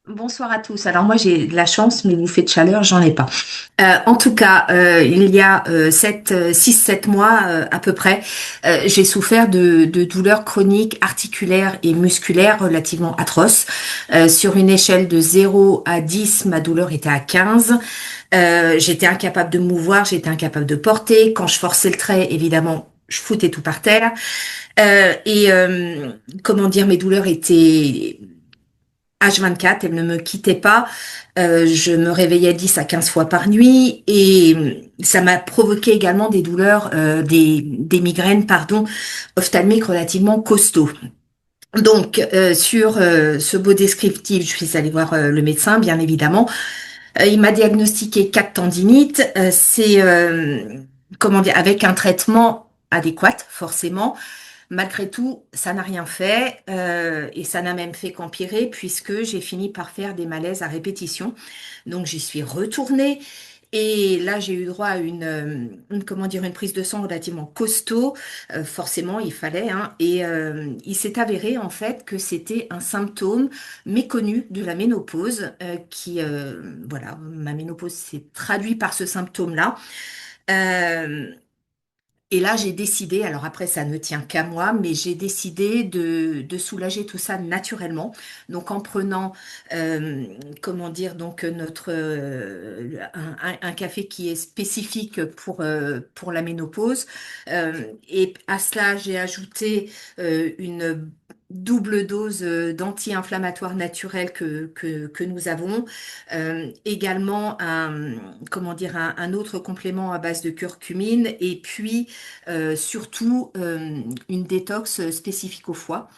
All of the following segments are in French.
Bonsoir à tous. Alors moi j'ai de la chance, mais bouffée de chaleur, j'en ai pas. En tout cas, il y a 7 mois à peu près, j'ai souffert de douleurs chroniques articulaires et musculaires relativement atroces. Sur une échelle de 0 à 10, ma douleur était à 15. J'étais incapable de mouvoir, j'étais incapable de porter. Quand je forçais le trait, évidemment, je foutais tout par terre. Comment dire, mes douleurs étaient H24, elle ne me quittait pas. Je me réveillais 10 à 15 fois par nuit et ça m'a provoqué également des douleurs, des migraines, pardon, ophtalmiques relativement costauds. Donc, sur ce beau descriptif, je suis allée voir le médecin, bien évidemment. Il m'a diagnostiqué 4 tendinites. Comment dire, avec un traitement adéquat, forcément. Malgré tout, ça n'a rien fait et ça n'a même fait qu'empirer puisque j'ai fini par faire des malaises à répétition. Donc j'y suis retournée et là j'ai eu droit à comment dire, une prise de sang relativement costaud. Forcément, il fallait, hein. Et il s'est avéré en fait que c'était un symptôme méconnu de la ménopause voilà, ma ménopause s'est traduite par ce symptôme-là. Euh, et là, j'ai décidé, alors après, ça ne tient qu'à moi, mais j'ai décidé de soulager tout ça naturellement. Donc, en prenant, comment dire, donc un café qui est spécifique pour la ménopause. Et à cela, j'ai ajouté une double dose d'anti-inflammatoires naturels que nous avons. Également, comment dire, un autre complément à base de curcumine. Et puis, surtout une détox spécifique au foie.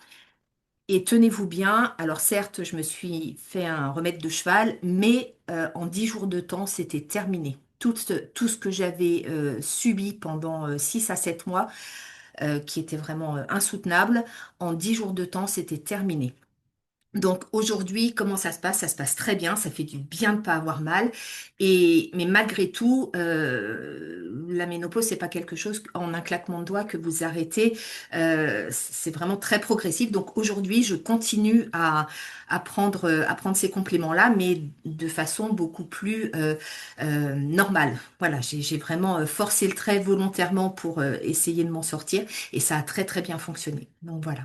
Et tenez-vous bien, alors certes, je me suis fait un remède de cheval, mais en 10 jours de temps, c'était terminé. Tout ce que j'avais subi pendant 6 à 7 mois, qui était vraiment insoutenable, en 10 jours de temps, c'était terminé. Donc aujourd'hui, comment ça se passe? Ça se passe très bien, ça fait du bien de pas avoir mal. Mais malgré tout, la ménopause, c'est pas quelque chose en un claquement de doigts que vous arrêtez. C'est vraiment très progressif. Donc aujourd'hui, je continue à prendre ces compléments-là, mais de façon beaucoup plus normale. Voilà, j'ai vraiment forcé le trait volontairement pour essayer de m'en sortir et ça a très très bien fonctionné. Donc voilà.